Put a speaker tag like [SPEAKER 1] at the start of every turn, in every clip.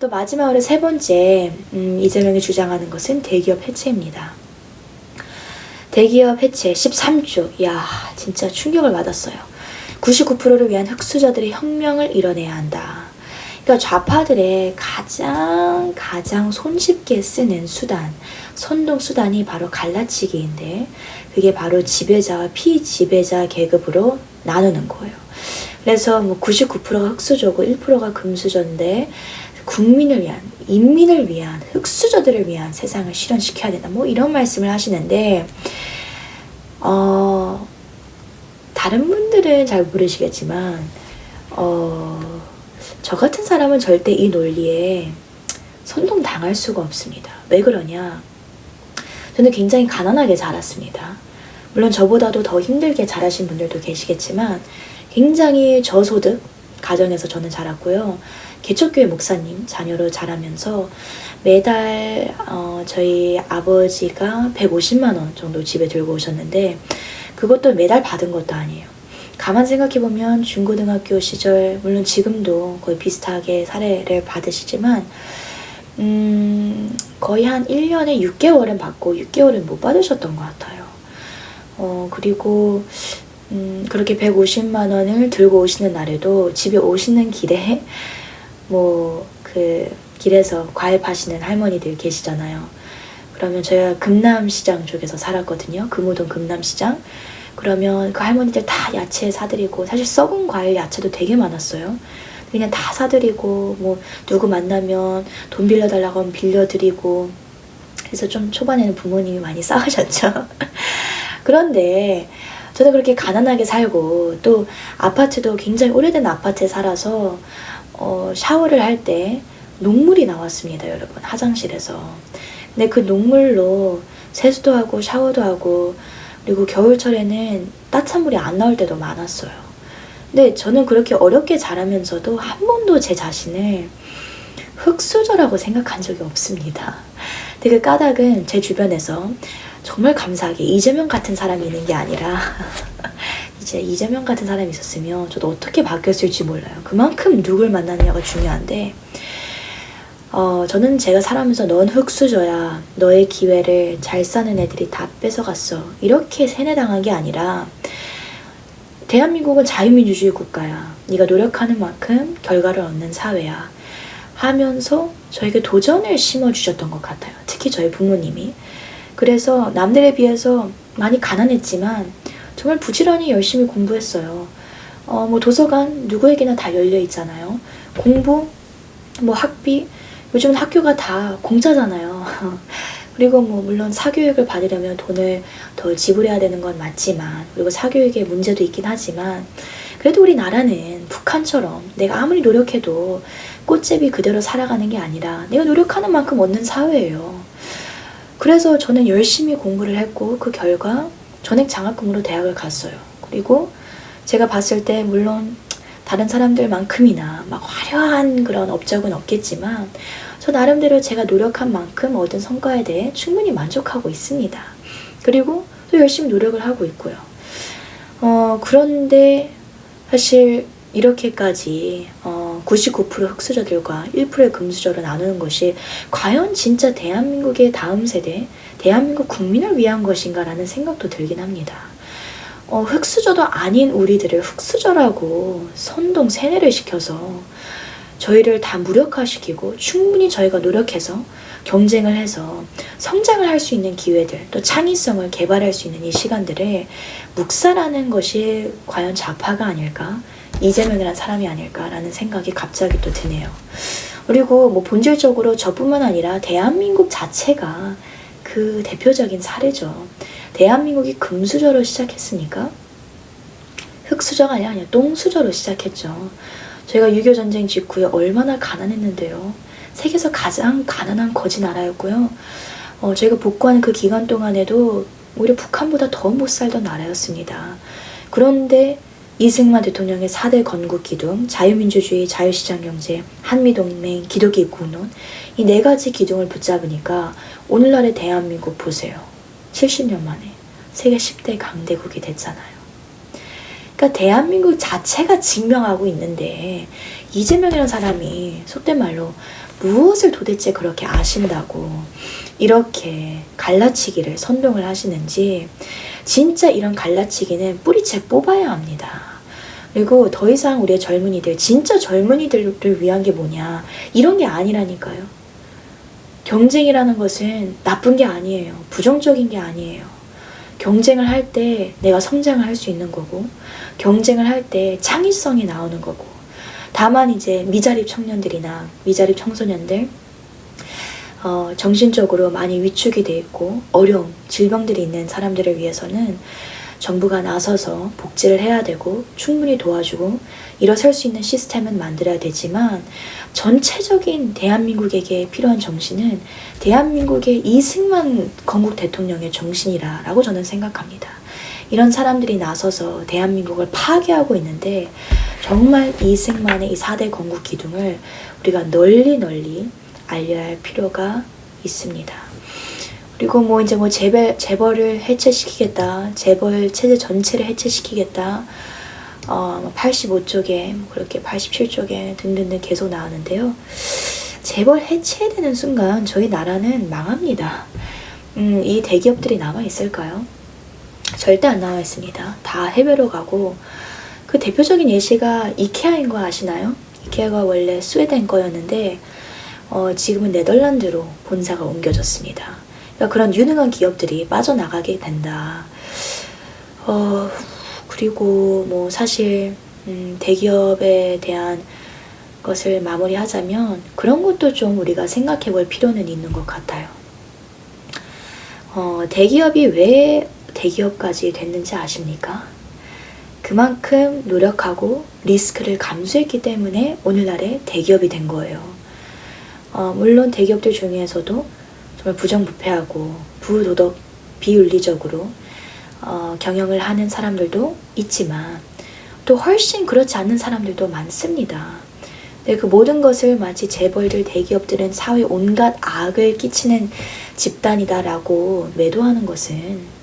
[SPEAKER 1] 또 마지막으로 세 번째, 이재명이 주장하는 것은 대기업 해체입니다. 대기업 해체 13조. 이야, 진짜 충격을 받았어요. 99%를 위한 흑수저들의 혁명을 이뤄내야 한다. 그러니까 좌파들의 가장 손쉽게 쓰는 수단, 선동 수단이 바로 갈라치기인데, 그게 바로 지배자와 피지배자 계급으로 나누는 거예요. 그래서 뭐 99%가 흑수저고 1%가 금수저인데, 국민을 위한, 인민을 위한, 흑수저들을 위한 세상을 실현시켜야 된다. 뭐 이런 말씀을 하시는데, 다른 분들은 잘 모르시겠지만, 저 같은 사람은 절대 이 논리에 선동당할 수가 없습니다. 왜 그러냐? 저는 굉장히 가난하게 자랐습니다. 물론 저보다도 더 힘들게 자라신 분들도 계시겠지만, 굉장히 저소득 가정에서 저는 자랐고요. 개척교회 목사님 자녀로 자라면서 매달 저희 아버지가 150만 원 정도 집에 들고 오셨는데, 그것도 매달 받은 것도 아니에요. 가만 생각해보면 중고등학교 시절, 물론 지금도 거의 비슷하게 사례를 받으시지만 거의 한 1년에 6개월은 받고 6개월은 못 받으셨던 것 같아요. 그리고 그렇게 150만 원을 들고 오시는 날에도 집에 오시는 길에 길에서 과일 파시는 할머니들 계시잖아요. 그러면 저희가 금남시장 쪽에서 살았거든요. 금호동 금남시장. 그러면 그 할머니들 다 야채 사드리고, 사실 썩은 과일 야채도 되게 많았어요. 그냥 다 사드리고, 뭐 누구 만나면 돈 빌려달라고 하면 빌려드리고, 그래서 좀 초반에는 부모님이 많이 싸우셨죠. 그런데 저는 그렇게 가난하게 살고, 또 아파트도 굉장히 오래된 아파트에 살아서 샤워를 할 때 녹물이 나왔습니다, 여러분. 화장실에서. 근데 그 녹물로 세수도 하고 샤워도 하고, 그리고 겨울철에는 따뜻한 물이 안 나올 때도 많았어요. 근데 저는 그렇게 어렵게 자라면서도 한 번도 제 자신을 흑수저라고 생각한 적이 없습니다. 근데 그 까닭은 제 주변에서 정말 감사하게 이재명 같은 사람이 있는 게 아니라 이제 이재명 같은 사람이 있었으면 저도 어떻게 바뀌었을지 몰라요. 그만큼 누굴 만나느냐가 중요한데, 저는 제가 살아면서 넌 흑수저야, 너의 기회를 잘 사는 애들이 다 뺏어갔어, 이렇게 세뇌당한 게 아니라, 대한민국은 자유민주주의 국가야, 네가 노력하는 만큼 결과를 얻는 사회야 하면서 저에게 도전을 심어주셨던 것 같아요. 특히 저희 부모님이. 그래서 남들에 비해서 많이 가난했지만 정말 부지런히 열심히 공부했어요. 도서관 누구에게나 다 열려 있잖아요. 공부, 학비, 요즘은 학교가 다 공짜잖아요. 그리고 물론 사교육을 받으려면 돈을 더 지불해야 되는 건 맞지만, 그리고 사교육에 문제도 있긴 하지만, 그래도 우리나라는 북한처럼 내가 아무리 노력해도 꽃제비 그대로 살아가는 게 아니라 내가 노력하는 만큼 얻는 사회예요. 그래서 저는 열심히 공부를 했고, 그 결과 전액 장학금으로 대학을 갔어요. 그리고 제가 봤을 때 물론 다른 사람들만큼이나 막 화려한 그런 업적은 없겠지만, 저 나름대로 제가 노력한 만큼 얻은 성과에 대해 충분히 만족하고 있습니다. 그리고 또 열심히 노력을 하고 있고요. 그런데 사실 이렇게까지 99% 흑수저들과 1%의 금수저로 나누는 것이 과연 진짜 대한민국의 다음 세대, 대한민국 국민을 위한 것인가라는 생각도 들긴 합니다. 흑수저도 아닌 우리들을 흑수저라고 선동 세뇌를 시켜서 저희를 다 무력화시키고, 충분히 저희가 노력해서 경쟁을 해서 성장을 할 수 있는 기회들, 또 창의성을 개발할 수 있는 이 시간들을 묵살하는 것이 과연 좌파가 아닐까, 이재명이라는 사람이 아닐까라는 생각이 갑자기 또 드네요. 그리고 본질적으로 저뿐만 아니라 대한민국 자체가 그 대표적인 사례죠. 대한민국이 금수저로 시작했으니까 흑수저가 아니라 그냥 똥수저로 시작했죠. 저희가 6.25 전쟁 직후에 얼마나 가난했는데요. 세계에서 가장 가난한 거지 나라였고요. 저희가 복구하는 그 기간 동안에도 오히려 북한보다 더 못 살던 나라였습니다. 그런데 이승만 대통령의 4대 건국 기둥, 자유민주주의, 자유시장경제, 한미동맹, 기독교 입국론, 이 4가지 기둥을 붙잡으니까 오늘날의 대한민국 보세요. 70년 만에 세계 10대 강대국이 됐잖아요. 그러니까 대한민국 자체가 증명하고 있는데, 이재명이라는 사람이 속된 말로 무엇을 도대체 그렇게 아신다고 이렇게 갈라치기를 선동을 하시는지 진짜 이런 갈라치기는 뿌리채 뽑아야 합니다. 그리고 더 이상 우리의 젊은이들, 진짜 젊은이들을 위한 게 뭐냐, 이런 게 아니라니까요. 경쟁이라는 것은 나쁜 게 아니에요. 부정적인 게 아니에요. 경쟁을 할 때 내가 성장을 할 수 있는 거고, 경쟁을 할 때 창의성이 나오는 거고, 다만 이제 미자립 청년들이나 미자립 청소년들, 정신적으로 많이 위축이 돼 있고 어려움, 질병들이 있는 사람들을 위해서는 정부가 나서서 복지를 해야 되고 충분히 도와주고 일어설 수 있는 시스템은 만들어야 되지만, 전체적인 대한민국에게 필요한 정신은 대한민국의 이승만 건국 대통령의 정신이라고 저는 생각합니다. 이런 사람들이 나서서 대한민국을 파괴하고 있는데, 정말 이승만의 이 4대 건국 기둥을 우리가 널리 알려야 할 필요가 있습니다. 그리고 뭐 이제 뭐 재벌을 해체시키겠다, 재벌 체제 전체를 해체시키겠다, 85쪽에 그렇게 87쪽에 등등등 계속 나오는데요. 재벌 해체되는 순간 저희 나라는 망합니다. 이 대기업들이 남아 있을까요? 절대 안 나와 있습니다. 다 해외로 가고, 그 대표적인 예시가 이케아인 거 아시나요? 이케아가 원래 스웨덴 거였는데 지금은 네덜란드로 본사가 옮겨졌습니다. 그러니까 그런 유능한 기업들이 빠져나가게 된다. 그리고 뭐 사실 대기업에 대한 것을 마무리하자면 그런 것도 좀 우리가 생각해 볼 필요는 있는 것 같아요. 대기업이 왜 대기업까지 됐는지 아십니까? 그만큼 노력하고 리스크를 감수했기 때문에 오늘날의 대기업이 된 거예요. 물론 대기업들 중에서도 정말 부정부패하고 부도덕, 비윤리적으로 경영을 하는 사람들도 있지만 또 훨씬 그렇지 않는 사람들도 많습니다. 근데 그 모든 것을 마치 재벌들, 대기업들은 사회에 온갖 악을 끼치는 집단이다라고 매도하는 것은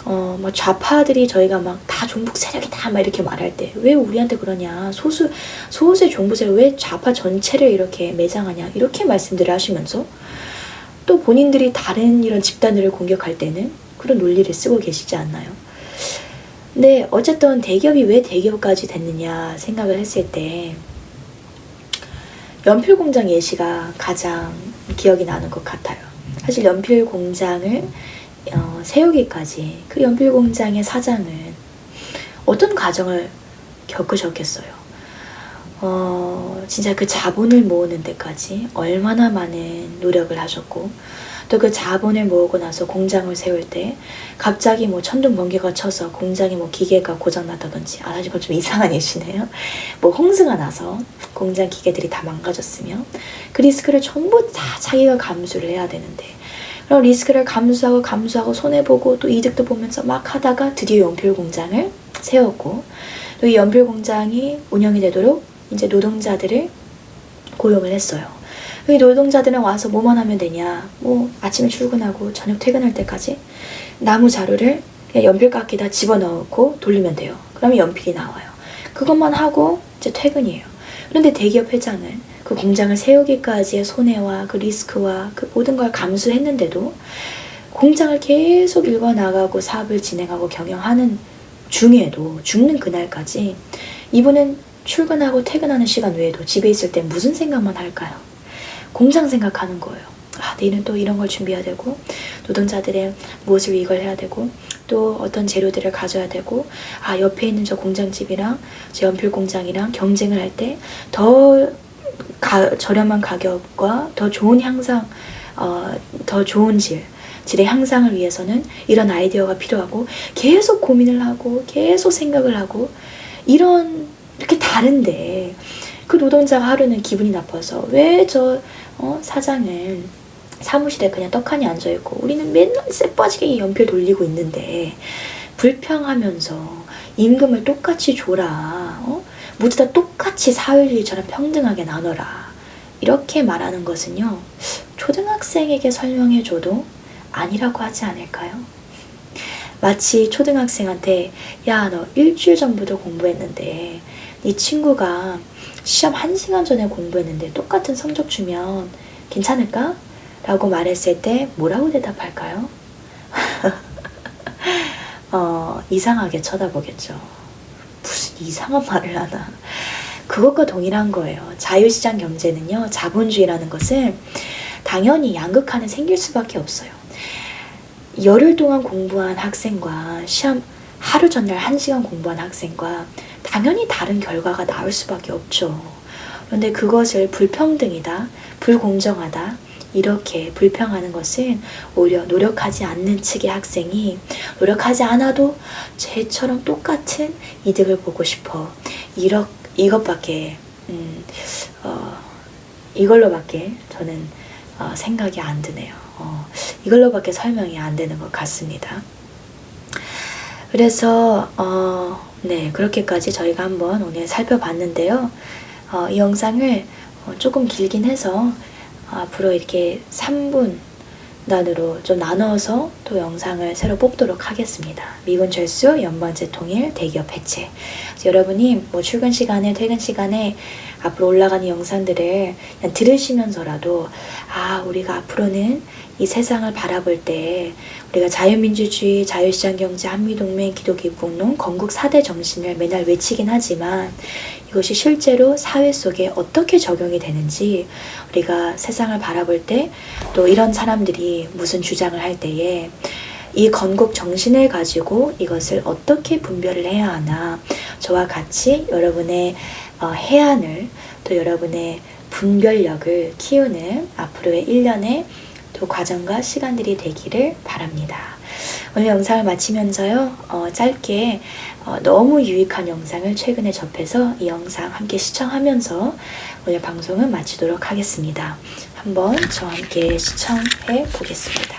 [SPEAKER 1] 뭐 좌파들이 저희가 막 다 종북 세력이다 막 이렇게 말할 때 왜 우리한테 그러냐, 소수의 종북 세력 왜 좌파 전체를 이렇게 매장하냐, 이렇게 말씀들을 하시면서 또 본인들이 다른 이런 집단들을 공격할 때는 그런 논리를 쓰고 계시지 않나요? 근데 어쨌든 대기업이 왜 대기업까지 됐느냐 생각을 했을 때 연필공장 예시가 가장 기억이 나는 것 같아요. 사실 연필공장을 세우기까지 그 연필공장의 사장은 어떤 과정을 겪으셨겠어요. 진짜 그 자본을 모으는 데까지 얼마나 많은 노력을 하셨고, 또 그 자본을 모으고 나서 공장을 세울 때 갑자기 뭐 천둥 번개가 쳐서 공장에 뭐 기계가 고장났다든지, 사실 그건 좀 이상한 예시네요. 뭐 홍수가 나서 공장 기계들이 다 망가졌으면 그 리스크를 전부 다 자기가 감수를 해야 되는데, 그럼 리스크를 감수하고 손해보고 또 이득도 보면서 막 하다가 드디어 연필 공장을 세웠고, 또 이 연필 공장이 운영이 되도록 이제 노동자들을 고용을 했어요. 이 노동자들은 와서 뭐만 하면 되냐, 뭐 아침에 출근하고 저녁 퇴근할 때까지 나무 자루를 그냥 연필깎이다 집어넣고 돌리면 돼요. 그러면 연필이 나와요. 그것만 하고 이제 퇴근이에요. 그런데 대기업 회장은 그 공장을 세우기까지의 손해와 그 리스크와 그 모든 걸 감수했는데도 공장을 계속 일궈나가고 사업을 진행하고 경영하는 중에도 죽는 그날까지 이분은 출근하고 퇴근하는 시간 외에도 집에 있을 때 무슨 생각만 할까요? 공장 생각하는 거예요. 내일은 또 이런 걸 준비해야 되고, 노동자들의 무엇을 이걸 해야 되고, 또 어떤 재료들을 가져야 되고, 옆에 있는 저 공장집이랑 저 연필 공장이랑 경쟁을 할 때 더 저렴한 가격과 더 좋은 향상, 더 좋은 질의 향상을 위해서는 이런 아이디어가 필요하고, 계속 고민을 하고 계속 생각을 하고, 이렇게 다른데 그 노동자가 하루는 기분이 나빠서 왜 저 사장은 사무실에 그냥 떡하니 앉아있고 우리는 맨날 쎄 빠지게 연필 돌리고 있는데 불평하면서 임금을 똑같이 줘라, 모두 다 똑같이 사회주의처럼 평등하게 나눠라, 이렇게 말하는 것은요, 초등학생에게 설명해줘도 아니라고 하지 않을까요? 마치 초등학생한테 야, 너 일주일 전부터 공부했는데 네 친구가 시험 1시간 전에 공부했는데 똑같은 성적 주면 괜찮을까? 라고 말했을 때 뭐라고 대답할까요? 이상하게 쳐다보겠죠. 무슨 이상한 말을 하나. 그것과 동일한 거예요. 자유시장 경제는요, 자본주의라는 것은 당연히 양극화는 생길 수밖에 없어요. 열흘 동안 공부한 학생과 시험 하루 전날 1시간 공부한 학생과 당연히 다른 결과가 나올 수밖에 없죠. 그런데 그것을 불평등이다, 불공정하다, 이렇게 불평하는 것은 오히려 노력하지 않는 측의 학생이 노력하지 않아도 쟤처럼 똑같은 이득을 보고 싶어. 이것밖에, 이걸로밖에 저는 생각이 안 드네요. 이걸로밖에 설명이 안 되는 것 같습니다. 그래서 네, 그렇게까지 저희가 한번 오늘 살펴봤는데요. 이 영상을 조금 길긴 해서 앞으로 이렇게 3분 단으로 좀 나눠서 또 영상을 새로 뽑도록 하겠습니다. 미군 철수, 연방제 통일, 대기업 해체. 여러분이 뭐 출근 시간에, 퇴근 시간에 앞으로 올라가는 영상들을 그냥 들으시면서라도 우리가 앞으로는 이 세상을 바라볼 때 우리가 자유민주주의, 자유시장경제, 한미동맹, 기독교국농, 건국 4대 정신을 매날 외치긴 하지만 이것이 실제로 사회 속에 어떻게 적용이 되는지 우리가 세상을 바라볼 때 또 이런 사람들이 무슨 주장을 할 때에 이 건국 정신을 가지고 이것을 어떻게 분별을 해야 하나, 저와 같이 여러분의 해안을 또 여러분의 분별력을 키우는 앞으로의 1년의 또 과정과 시간들이 되기를 바랍니다. 오늘 영상을 마치면서요, 짧게 너무 유익한 영상을 최근에 접해서 이 영상 함께 시청하면서 오늘 방송은 마치도록 하겠습니다. 한번 저와 함께 시청해 보겠습니다.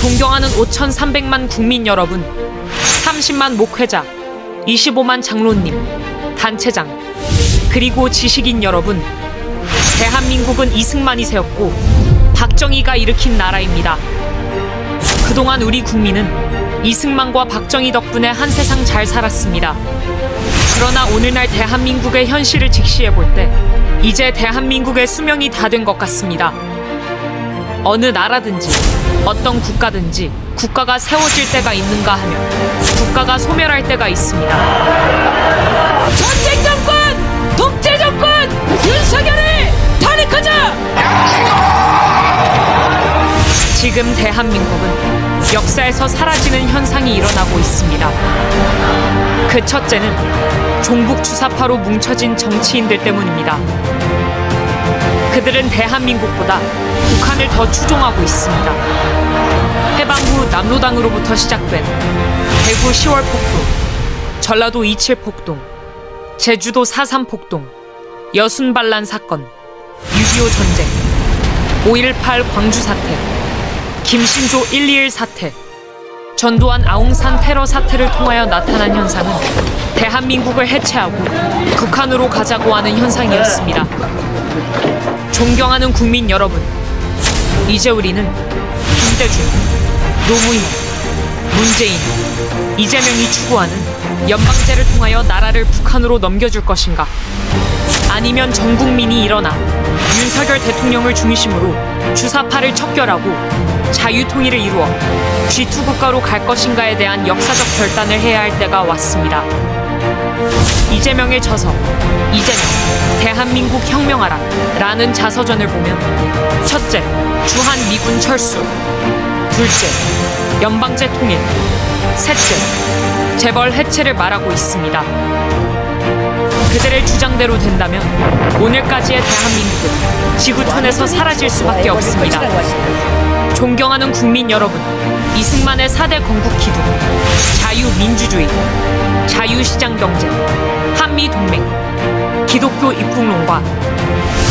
[SPEAKER 2] 존경하는 5,300만 국민 여러분, 30만 목회자, 25만 장로님, 단체장, 그리고 지식인 여러분, 대한민국은 이승만이 세웠고 박정희가 일으킨 나라입니다. 그동안 우리 국민은 이승만과 박정희 덕분에 한 세상 잘 살았습니다. 그러나 오늘날 대한민국의 현실을 직시해 볼 때 이제 대한민국의 수명이 다 된 것 같습니다. 어느 나라든지 어떤 국가든지 국가가 세워질 때가 있는가 하면 국가가 소멸할 때가 있습니다. 전쟁 정권! 독재 정권! 윤석열을 탄핵하자! 지금 대한민국은 역사에서 사라지는 현상이 일어나고 있습니다. 그 첫째는 종북 주사파로 뭉쳐진 정치인들 때문입니다. 그들은 대한민국보다 북한을 더 추종하고 있습니다. 해방 후 남로당으로부터 시작된 대구 10월 폭동, 전라도 27 폭동, 제주도 4.3 폭동, 여순 반란 사건, 6.25 전쟁, 5.18 광주 사태, 김신조 121 사태, 전두환 아웅산 테러 사태를 통하여 나타난 현상은 대한민국을 해체하고 북한으로 가자고 하는 현상이었습니다. 존경하는 국민 여러분, 이제 우리는 김대중, 노무현, 문재인, 이재명이 추구하는 연방제를 통하여 나라를 북한으로 넘겨줄 것인가? 아니면 전 국민이 일어나 윤석열 대통령을 중심으로 주사파를 척결하고 자유통일을 이루어 G2 국가로 갈 것인가에 대한 역사적 결단을 해야 할 때가 왔습니다. 이재명의 저서, 이재명, 대한민국 혁명하라 라는 자서전을 보면 첫째, 주한 미군 철수, 둘째, 연방제 통일, 셋째, 재벌 해체를 말하고 있습니다. 그들의 주장대로 된다면 오늘까지의 대한민국은 지구촌에서 사라질 수밖에 없습니다. 존경하는 국민 여러분, 이승만의 4대 건국 기둥, 자유민주주의, 자유시장경제, 한미동맹, 기독교 입국론과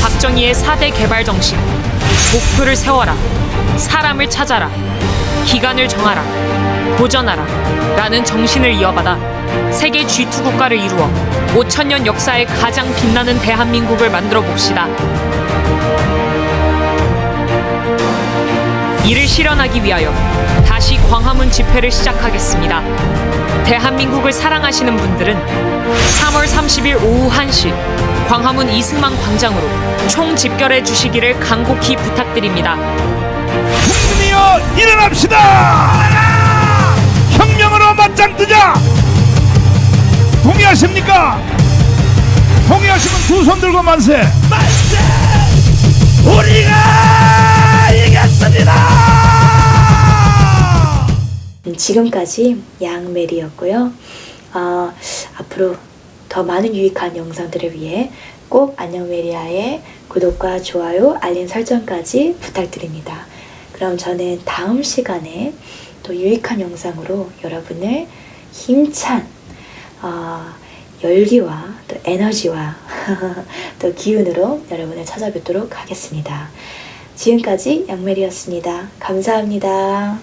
[SPEAKER 2] 박정희의 4대 개발정신, 목표를 세워라, 사람을 찾아라, 기간을 정하라, 도전하라 라는 정신을 이어받아 세계 G2 국가를 이루어 5,000년 역사에 가장 빛나는 대한민국을 만들어 봅시다. 이를 실현하기 위하여 다시 광화문 집회를 시작하겠습니다. 대한민국을 사랑하시는 분들은 3월 30일 오후 1시 광화문 이승만 광장으로 총 집결해 주시기를 간곡히 부탁드립니다.
[SPEAKER 3] 국민이여 일어납시다! 혁명으로 맞짱 뜨자! 동의하십니까? 동의하시면 두 손 들고 만세! 만세! 우리가 이겼습니다!
[SPEAKER 1] 지금까지 양메리였고요. 앞으로 더 많은 유익한 영상들을 위해 꼭 안녕메리아의 구독과 좋아요, 알림 설정까지 부탁드립니다. 그럼 저는 다음 시간에 또 유익한 영상으로 여러분을 힘찬 열기와 또 에너지와 또 기운으로 여러분을 찾아뵙도록 하겠습니다. 지금까지 양메리였습니다. 감사합니다.